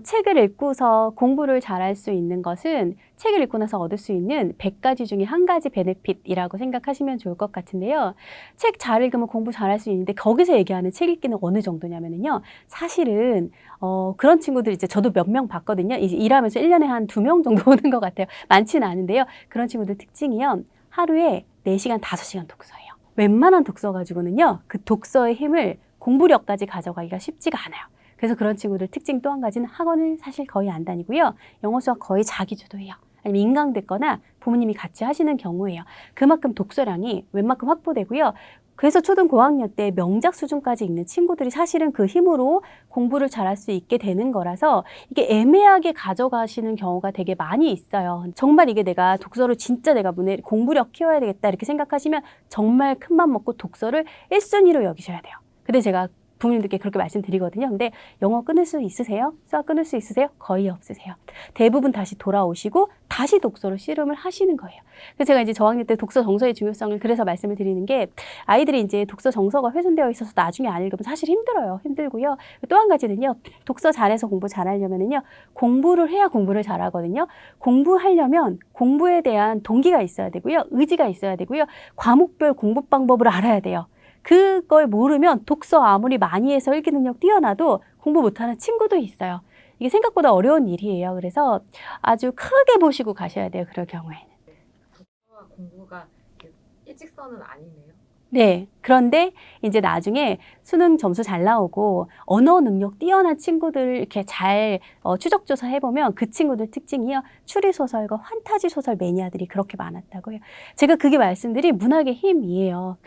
책을 읽고서 공부를 잘할 수 있는 것은 책을 읽고 나서 얻을 수 있는 100가지 중에 한 가지 베네핏이라고 생각하시면 좋을 것 같은데요. 책 잘 읽으면 공부 잘할 수 있는데 거기서 얘기하는 책 읽기는 어느 정도냐면요. 사실은 그런 친구들 이제 저도 몇 명 봤거든요. 이제 일하면서 1년에 한 2명 정도 오는 것 같아요. 많지는 않은데요. 그런 친구들 특징이요. 하루에 4시간, 5시간 독서예요. 웬만한 독서 가지고는요. 그 독서의 힘을 공부력까지 가져가기가 쉽지가 않아요. 그래서 그런 친구들 특징 또 한 가지는 학원을 사실 거의 안 다니고요. 영어 수학 거의 자기주도해요. 아니면 인강됐거나 부모님이 같이 하시는 경우예요. 그만큼 독서량이 웬만큼 확보되고요. 그래서 초등 고학년 때 명작 수준까지 읽는 친구들이 사실은 그 힘으로 공부를 잘할 수 있게 되는 거라서 이게 애매하게 가져가시는 경우가 되게 많이 있어요. 정말 이게 내가 독서를 진짜 내가 공부력 키워야 되겠다 이렇게 생각하시면 정말 큰맘 먹고 독서를 1순위로 여기셔야 돼요. 근데 제가 부모님들께 그렇게 말씀드리거든요. 근데 영어 끊을 수 있으세요? 수학 끊을 수 있으세요? 거의 없으세요. 대부분 다시 돌아오시고 다시 독서로 씨름을 하시는 거예요. 그래서 제가 이제 저학년 때 독서 정서의 중요성을 그래서 말씀을 드리는 게 아이들이 이제 독서 정서가 훼손되어 있어서 나중에 안 읽으면 사실 힘들어요. 힘들고요. 또 한 가지는요. 독서 잘해서 공부 잘하려면은요. 공부를 해야 공부를 잘하거든요. 공부하려면 공부에 대한 동기가 있어야 되고요. 의지가 있어야 되고요. 과목별 공부 방법을 알아야 돼요. 그걸 모르면 독서 아무리 많이 해서 읽기 능력 뛰어나도 공부 못하는 친구도 있어요. 이게 생각보다 어려운 일이에요. 그래서 아주 크게 보시고 가셔야 돼요. 그럴 경우에는. 독서와 공부가 일직선은 아니네요. 네. 그런데 이제 나중에 수능 점수 잘 나오고 언어 능력 뛰어난 친구들 이렇게 잘 추적조사 해보면 그 친구들 특징이요. 추리소설과 환타지 소설 매니아들이 그렇게 많았다고요. 제가 그게 말씀드린 문학의 힘이에요.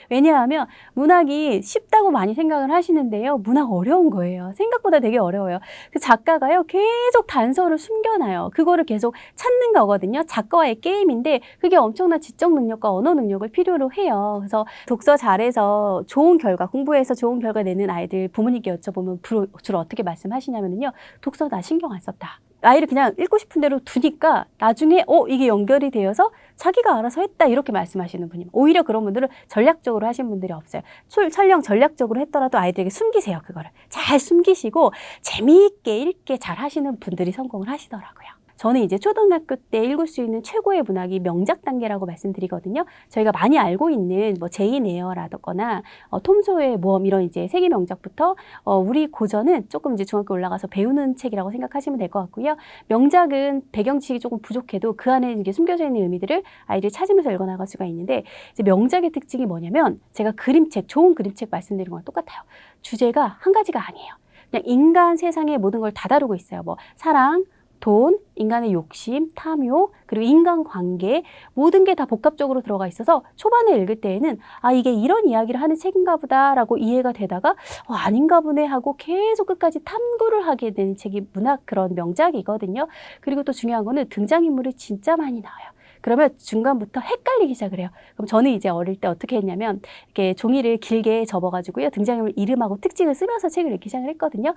왜냐하면 문학이 쉽다고 많이 생각을 하시는데요. 문학 어려운 거예요. 생각보다 되게 어려워요. 그 작가가요. 계속 단서를 숨겨놔요. 그거를 계속 찾는 거거든요. 작가와의 게임인데 그게 엄청난 지적 능력과 언어 능력을 필요로 해요. 그래서 독서 잘해서 좋은 결과, 공부해서 좋은 결과 내는 아이들 부모님께 여쭤보면 주로 어떻게 말씀하시냐면요. 독서 나 신경 안 썼다. 아이를 그냥 읽고 싶은 대로 두니까 나중에 이게 연결이 되어서 자기가 알아서 했다 이렇게 말씀하시는 분이 오히려 그런 분들은 전략적으로 하신 분들이 없어요. 설령 전략적으로 했더라도 아이들에게 숨기세요. 그거를 잘 숨기시고 재미있게 읽게 잘 하시는 분들이 성공을 하시더라고요. 저는 이제 초등학교 때 읽을 수 있는 최고의 문학이 명작 단계라고 말씀드리거든요. 저희가 많이 알고 있는 뭐 제인 에어라거나 톰 소여의 모험 이런 이제 세계 명작부터 우리 고전은 조금 이제 중학교 올라가서 배우는 책이라고 생각하시면 될 것 같고요. 명작은 배경 지식이 조금 부족해도 그 안에 이게 숨겨져 있는 의미들을 아이들이 찾으면서 읽어나갈 수가 있는데 이제 명작의 특징이 뭐냐면 제가 그림책, 좋은 그림책 말씀드린 거랑 똑같아요. 주제가 한 가지가 아니에요. 그냥 인간 세상의 모든 걸 다 다루고 있어요. 뭐 사랑, 돈, 인간의 욕심, 탐욕, 그리고 인간관계 모든 게 다 복합적으로 들어가 있어서 초반에 읽을 때에는 이게 이런 이야기를 하는 책인가 보다라고 이해가 되다가 아닌가 보네 하고 계속 끝까지 탐구를 하게 되는 책이 문학 그런 명작이거든요. 그리고 또 중요한 거는 등장인물이 진짜 많이 나와요. 그러면 중간부터 헷갈리기 시작을 해요. 그럼 저는 이제 어릴 때 어떻게 했냐면 이렇게 종이를 길게 접어가지고요. 등장인물 이름하고 특징을 쓰면서 책을 읽기 시작을 했거든요.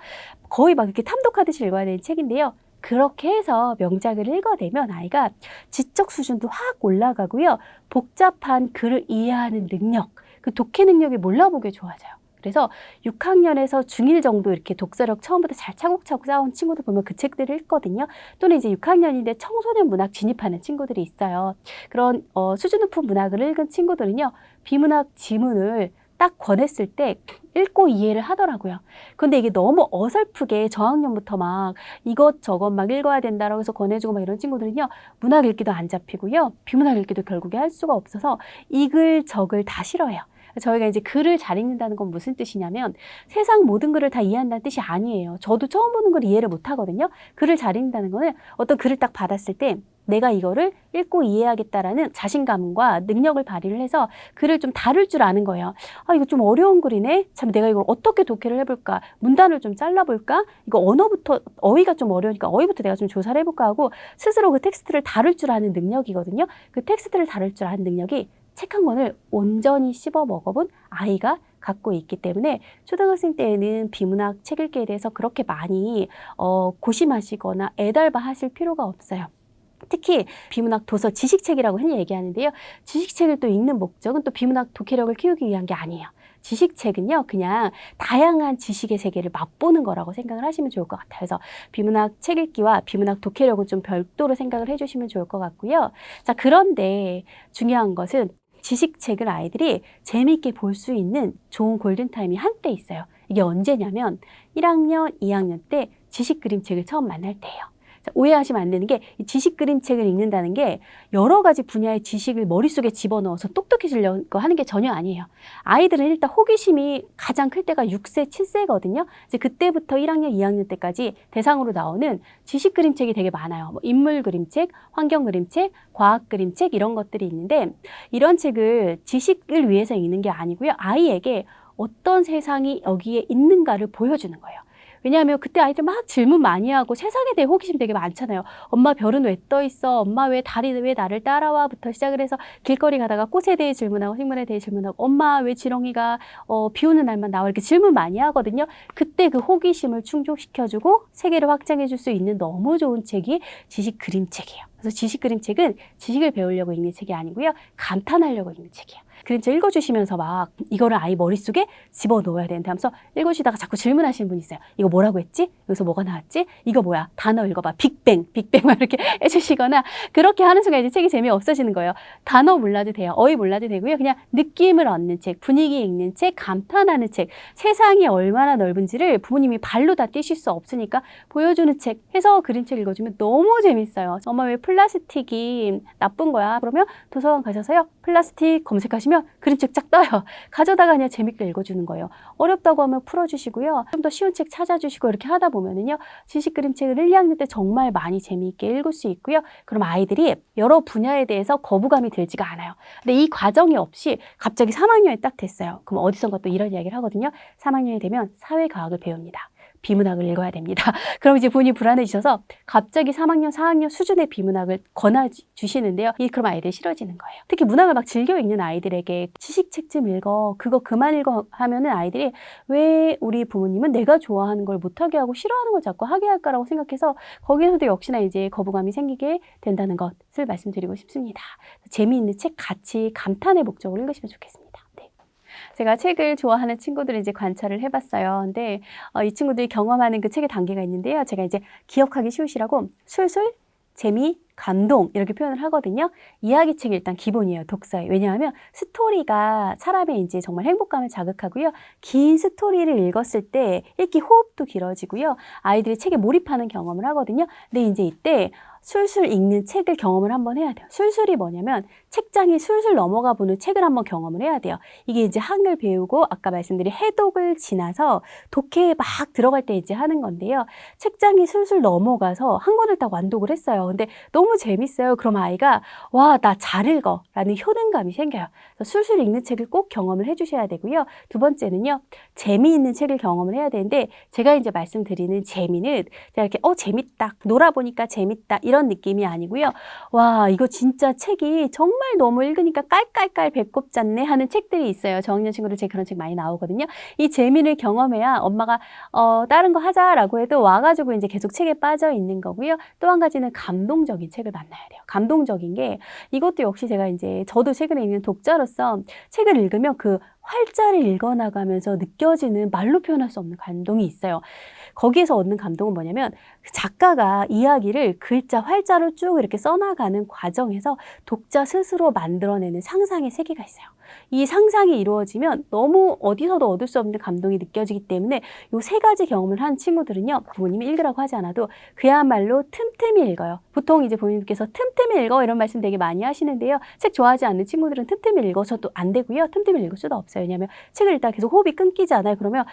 거의 막 이렇게 탐독하듯이 읽어야 되는 책인데요. 그렇게 해서 명작을 읽어내면 아이가 지적 수준도 확 올라가고요. 복잡한 글을 이해하는 능력, 그 독해 능력이 몰라보게 좋아져요. 그래서 6학년에서 중1 정도 이렇게 독서력 처음부터 잘 차곡차곡 쌓아온 친구들 보면 그 책들을 읽거든요. 또는 이제 6학년인데 청소년 문학 진입하는 친구들이 있어요. 그런 수준 높은 문학을 읽은 친구들은요. 비문학 지문을 딱 권했을 때 읽고 이해를 하더라고요. 근데 이게 너무 어설프게 저학년부터 막 이것저것 막 읽어야 된다라고 해서 권해주고 막 이런 친구들은요. 문학 읽기도 안 잡히고요. 비문학 읽기도 결국에 할 수가 없어서 이글저글 다 싫어해요. 저희가 이제 글을 잘 읽는다는 건 무슨 뜻이냐면 세상 모든 글을 다 이해한다는 뜻이 아니에요. 저도 처음 보는 걸 이해를 못 하거든요. 글을 잘 읽는다는 거는 어떤 글을 딱 받았을 때 내가 이거를 읽고 이해하겠다라는 자신감과 능력을 발휘를 해서 글을 좀 다룰 줄 아는 거예요. 이거 좀 어려운 글이네. 참 내가 이걸 어떻게 독해를 해볼까? 문단을 좀 잘라볼까? 이거 언어부터 어휘가 좀 어려우니까 어휘부터 내가 좀 조사를 해볼까 하고 스스로 그 텍스트를 다룰 줄 아는 능력이거든요. 그 텍스트를 다룰 줄 아는 능력이 책 한 권을 온전히 씹어 먹어본 아이가 갖고 있기 때문에 초등학생 때에는 비문학 책 읽기에 대해서 그렇게 많이 고심하시거나 애달바 하실 필요가 없어요. 특히 비문학 도서 지식책이라고 흔히 얘기하는데요. 지식책을 또 읽는 목적은 또 비문학 독해력을 키우기 위한 게 아니에요. 지식책은요, 그냥 다양한 지식의 세계를 맛보는 거라고 생각을 하시면 좋을 것 같아요. 그래서 비문학 책 읽기와 비문학 독해력은 좀 별도로 생각을 해주시면 좋을 것 같고요. 자, 그런데 중요한 것은 지식책을 아이들이 재미있게 볼 수 있는 좋은 골든타임이 한때 있어요. 이게 언제냐면 1학년, 2학년 때 지식 그림책을 처음 만날 때예요. 자, 오해하시면 안 되는 게 이 지식 그림책을 읽는다는 게 여러 가지 분야의 지식을 머릿속에 집어넣어서 똑똑해지려고 하는 게 전혀 아니에요. 아이들은 일단 호기심이 가장 클 때가 6세, 7세거든요. 이제 그때부터 1학년, 2학년 때까지 대상으로 나오는 지식 그림책이 되게 많아요. 뭐 인물 그림책, 환경 그림책, 과학 그림책 이런 것들이 있는데 이런 책을 지식을 위해서 읽는 게 아니고요. 아이에게 어떤 세상이 여기에 있는가를 보여주는 거예요. 왜냐하면 그때 아이들 막 질문 많이 하고 세상에 대해 호기심 되게 많잖아요. 엄마 별은 왜 떠 있어? 엄마 왜 달이 왜 나를 따라와? 부터 시작을 해서 길거리 가다가 꽃에 대해 질문하고 식물에 대해 질문하고 엄마 왜 지렁이가 비 오는 날만 나와? 이렇게 질문 많이 하거든요. 그때 그 호기심을 충족시켜주고 세계를 확장해줄 수 있는 너무 좋은 책이 지식 그림책이에요. 그래서 지식 그림책은 지식을 배우려고 읽는 책이 아니고요. 감탄하려고 읽는 책이에요. 그림책 읽어주시면서 막 이거를 아이 머릿속에 집어넣어야 되는데 하면서 읽으시다가 자꾸 질문하시는 분이 있어요. 이거 뭐라고 했지? 여기서 뭐가 나왔지? 이거 뭐야? 단어 읽어봐. 빅뱅, 빅뱅 막 이렇게 해주시거나 그렇게 하는 순간 이제 책이 재미없어지는 거예요. 단어 몰라도 돼요. 어휘 몰라도 되고요. 그냥 느낌을 얻는 책, 분위기 읽는 책, 감탄하는 책, 세상이 얼마나 넓은지를 부모님이 발로 다 뛰실 수 없으니까 보여주는 책 해서 그림책 읽어주면 너무 재밌어요. 엄마 왜 플라스틱이 나쁜 거야? 그러면 도서관 가셔서요. 플라스틱 검색하시면 그림책 쫙 떠요. 가져다가 그냥 재밌게 읽어주는 거예요. 어렵다고 하면 풀어주시고요. 좀 더 쉬운 책 찾아주시고 이렇게 하다 보면은요. 지식 그림책을 1, 2학년 때 정말 많이 재미있게 읽을 수 있고요. 그럼 아이들이 여러 분야에 대해서 거부감이 들지가 않아요. 근데 이 과정이 없이 갑자기 3학년이 딱 됐어요. 그럼 어디선가 또 이런 이야기를 하거든요. 3학년이 되면 사회과학을 배웁니다. 비문학을 읽어야 됩니다. 그럼 이제 본인이 불안해지셔서 갑자기 3학년, 4학년 수준의 비문학을 권해주시는데요. 그럼 아이들이 싫어지는 거예요. 특히 문학을 막 즐겨 읽는 아이들에게 지식책 좀 읽어, 그거 그만 읽어 하면은 아이들이 왜 우리 부모님은 내가 좋아하는 걸 못하게 하고 싫어하는 걸 자꾸 하게 할까라고 생각해서 거기에서도 역시나 이제 거부감이 생기게 된다는 것을 말씀드리고 싶습니다. 재미있는 책 같이 감탄의 목적으로 읽으시면 좋겠습니다. 제가 책을 좋아하는 친구들을 이제 관찰을 해봤어요. 근데 이 친구들이 경험하는 그 책의 단계가 있는데요. 제가 이제 기억하기 쉬우시라고 술술, 재미, 감동 이렇게 표현을 하거든요. 이야기책이 일단 기본이에요. 독서에. 왜냐하면 스토리가 사람의 이제 정말 행복감을 자극하고요. 긴 스토리를 읽었을 때 읽기 호흡도 길어지고요. 아이들이 책에 몰입하는 경험을 하거든요. 근데 이제 이때 술술 읽는 책을 경험을 한번 해야 돼요. 술술이 뭐냐면 책장이 술술 넘어가 보는 책을 한번 경험을 해야 돼요. 이게 이제 한글 배우고 아까 말씀드린 해독을 지나서 독해에 막 들어갈 때 이제 하는 건데요. 책장이 술술 넘어가서 한 권을 딱 완독을 했어요. 근데 너무 재밌어요. 그럼 아이가 와, 나 잘 읽어 라는 효능감이 생겨요. 그래서 술술 읽는 책을 꼭 경험을 해주셔야 되고요. 두 번째는요. 재미있는 책을 경험을 해야 되는데 제가 이제 말씀드리는 재미는 제가 이렇게 재밌다, 놀아보니까 재밌다 이런 느낌이 아니고요. 와, 이거 진짜 책이 정말 너무 읽으니까 깔깔깔 배꼽 잤네 하는 책들이 있어요. 저학년 친구들 제 그런 책 많이 나오거든요. 이 재미를 경험해야 엄마가 다른 거 하자라고 해도 와가지고 이제 계속 책에 빠져 있는 거고요. 또 한 가지는 감동적인 책을 만나야 돼요. 감동적인 게 이것도 역시 제가 이제 저도 책을 읽는 독자로서 책을 읽으면 그 활자를 읽어나가면서 느껴지는 말로 표현할 수 없는 감동이 있어요. 거기에서 얻는 감동은 뭐냐면 작가가 이야기를 글자, 활자로 쭉 이렇게 써나가는 과정에서 독자 스스로 만들어내는 상상의 세계가 있어요. 이 상상이 이루어지면 너무 어디서도 얻을 수 없는 감동이 느껴지기 때문에 이 세 가지 경험을 한 친구들은요. 부모님이 읽으라고 하지 않아도 그야말로 틈틈이 읽어요. 보통 이제 부모님께서 틈틈이 읽어 이런 말씀 되게 많이 하시는데요. 책 좋아하지 않는 친구들은 틈틈이 읽어서도 안 되고요. 틈틈이 읽을 수도 없어요. 왜냐하면 책을 읽다가 계속 호흡이 끊기잖아요. 그러면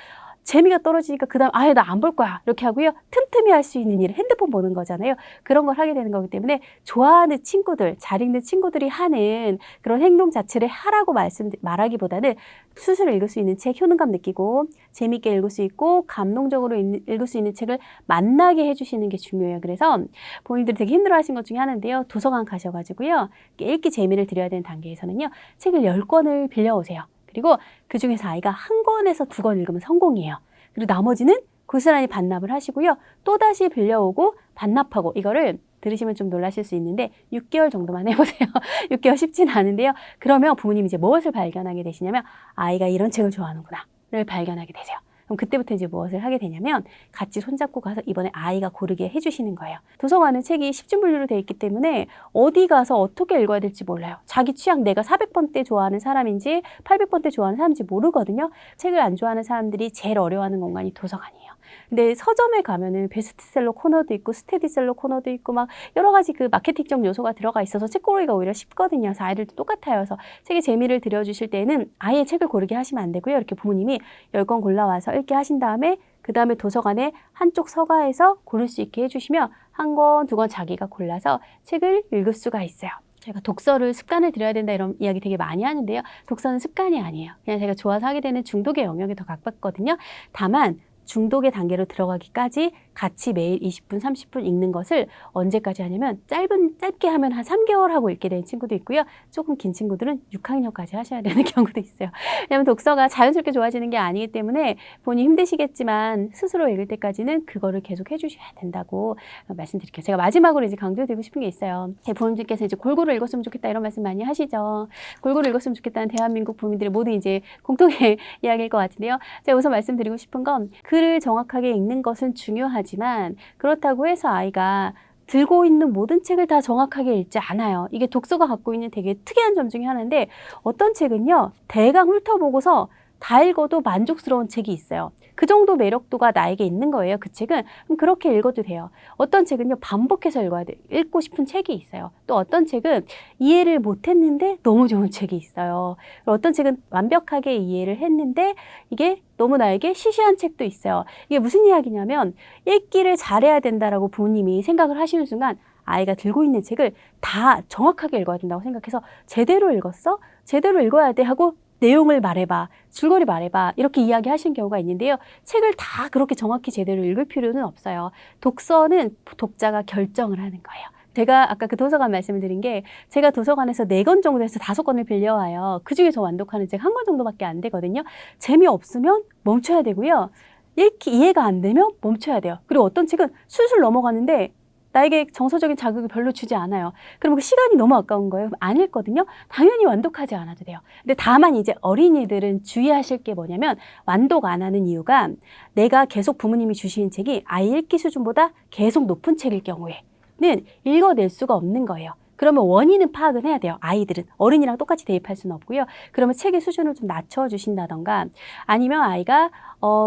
재미가 떨어지니까 그 다음 아예 나 안 볼 거야 이렇게 하고요. 틈틈이 할 수 있는 일을 핸드폰 보는 거잖아요. 그런 걸 하게 되는 거기 때문에 좋아하는 친구들, 잘 읽는 친구들이 하는 그런 행동 자체를 하라고 말하기보다는 스스로 읽을 수 있는 책 효능감 느끼고 재미있게 읽을 수 있고 감동적으로 읽을 수 있는 책을 만나게 해주시는 게 중요해요. 그래서 본인들이 되게 힘들어하신 것 중에 하나인데요. 도서관 가셔가지고요. 읽기 재미를 드려야 되는 단계에서는요. 책을 10권을 빌려오세요. 그리고 그 중에서 아이가 한 권에서 2권 읽으면 성공이에요. 그리고 나머지는 고스란히 반납을 하시고요. 또다시 빌려오고 반납하고 이거를 들으시면 좀 놀라실 수 있는데 6개월 정도만 해보세요. 6개월 쉽진 않은데요. 그러면 부모님이 이제 무엇을 발견하게 되시냐면 아이가 이런 책을 좋아하는구나를 발견하게 되세요. 그럼 그때부터 이제 무엇을 하게 되냐면 같이 손잡고 가서 이번에 아이가 고르게 해주시는 거예요. 도서관은 책이 10중 분류로 되어 있기 때문에 어디 가서 어떻게 읽어야 될지 몰라요. 자기 취향, 내가 400번대 좋아하는 사람인지 800번대 좋아하는 사람인지 모르거든요. 책을 안 좋아하는 사람들이 제일 어려워하는 공간이 도서관이에요. 근데 서점에 가면은 베스트셀러 코너도 있고 스테디셀러 코너도 있고 막 여러 가지 그 마케팅적 요소가 들어가 있어서 책 고르기가 오히려 쉽거든요. 그래서 아이들도 똑같아요. 그래서 책의 재미를 들여주실 때는 아예 책을 고르게 하시면 안 되고요. 이렇게 부모님이 10권 골라와서 읽게 하신 다음에 그 다음에 도서관에 한쪽 서가에서 고를 수 있게 해주시면 1권, 2권 자기가 골라서 책을 읽을 수가 있어요. 제가 독서를 습관을 들여야 된다 이런 이야기 되게 많이 하는데요. 독서는 습관이 아니에요. 그냥 제가 좋아서 하게 되는 중독의 영역에 더 가깝거든요. 다만 중독의 단계로 들어가기까지 같이 매일 20분, 30분 읽는 것을 언제까지 하냐면 짧게 하면 한 3개월 하고 읽게 되는 친구도 있고요. 조금 긴 친구들은 6학년까지 하셔야 되는 경우도 있어요. 왜냐하면 독서가 자연스럽게 좋아지는 게 아니기 때문에 본인이 힘드시겠지만 스스로 읽을 때까지는 그거를 계속 해주셔야 된다고 말씀드릴게요. 제가 마지막으로 이제 강조드리고 싶은 게 있어요. 제 부모님께서 이제 골고루 읽었으면 좋겠다 이런 말씀 많이 하시죠. 골고루 읽었으면 좋겠다는 대한민국 부모님들이 모두 이제 공통의 이야기일 것 같은데요. 제가 우선 말씀드리고 싶은 건 글을 정확하게 읽는 것은 중요하지만 그렇다고 해서 아이가 들고 있는 모든 책을 다 정확하게 읽지 않아요. 이게 독서가 갖고 있는 되게 특이한 점 중에 하나인데 어떤 책은요. 대강 훑어보고서 다 읽어도 만족스러운 책이 있어요. 그 정도 매력도가 나에게 있는 거예요. 그 책은. 그럼 그렇게 읽어도 돼요. 어떤 책은요. 반복해서 읽어야 돼. 읽고 싶은 책이 있어요. 또 어떤 책은 이해를 못했는데 너무 좋은 책이 있어요. 어떤 책은 완벽하게 이해를 했는데 이게 너무 나에게 시시한 책도 있어요. 이게 무슨 이야기냐면 읽기를 잘해야 된다라고 부모님이 생각을 하시는 순간 아이가 들고 있는 책을 다 정확하게 읽어야 된다고 생각해서 제대로 읽었어? 제대로 읽어야 돼 하고 내용을 말해봐, 줄거리 말해봐 이렇게 이야기하시는 경우가 있는데요. 책을 다 그렇게 정확히 제대로 읽을 필요는 없어요. 독서는 독자가 결정을 하는 거예요. 제가 아까 그 도서관 말씀을 드린 게 제가 도서관에서 4권 정도에서 5권을 빌려와요. 그중에 저 완독하는 책 1권 정도밖에 안 되거든요. 재미없으면 멈춰야 되고요. 읽기 이해가 안 되면 멈춰야 돼요. 그리고 어떤 책은 술술 넘어가는데 나에게 정서적인 자극을 별로 주지 않아요. 그럼 그 시간이 너무 아까운 거예요. 안 읽거든요. 당연히 완독하지 않아도 돼요. 근데 다만 이제 어린이들은 주의하실 게 뭐냐면 완독 안 하는 이유가 내가 계속 부모님이 주시는 책이 아이 읽기 수준보다 계속 높은 책일 경우에는 읽어낼 수가 없는 거예요. 그러면 원인은 파악은 해야 돼요. 아이들은. 어른이랑 똑같이 대입할 수는 없고요. 그러면 책의 수준을 좀 낮춰주신다던가 아니면 아이가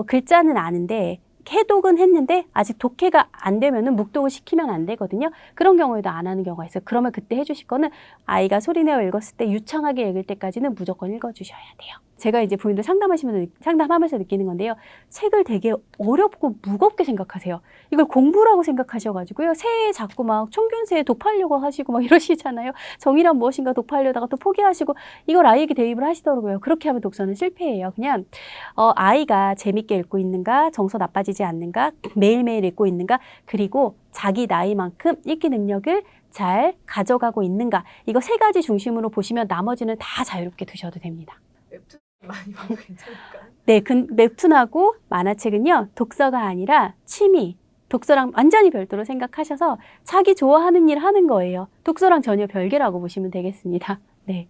글자는 아는데 해독은 했는데 아직 독해가 안 되면은 묵독을 시키면 안 되거든요. 그런 경우에도 안 하는 경우가 있어요. 그러면 그때 해주실 거는 아이가 소리내어 읽었을 때 유창하게 읽을 때까지는 무조건 읽어주셔야 돼요. 제가 이제 부모님들 상담하면서 느끼는 건데요. 책을 되게 어렵고 무겁게 생각하세요. 이걸 공부라고 생각하셔가지고요. 새해 자꾸 막 총균새에 독파하려고 하시고 막 이러시잖아요. 정의란 무엇인가 독파하려다가 또 포기하시고 이걸 아이에게 대입을 하시더라고요. 그렇게 하면 독서는 실패예요. 그냥 아이가 재밌게 읽고 있는가, 정서 나빠지지 않는가, 매일매일 읽고 있는가, 그리고 자기 나이만큼 읽기 능력을 잘 가져가고 있는가. 이거 3가지 중심으로 보시면 나머지는 다 자유롭게 두셔도 됩니다. 웹툰 많이 봐도 괜찮을까요? 네, 웹툰하고 만화책은요, 독서가 아니라 취미, 독서랑 완전히 별도로 생각하셔서 자기 좋아하는 일 하는 거예요. 독서랑 전혀 별개라고 보시면 되겠습니다. 네.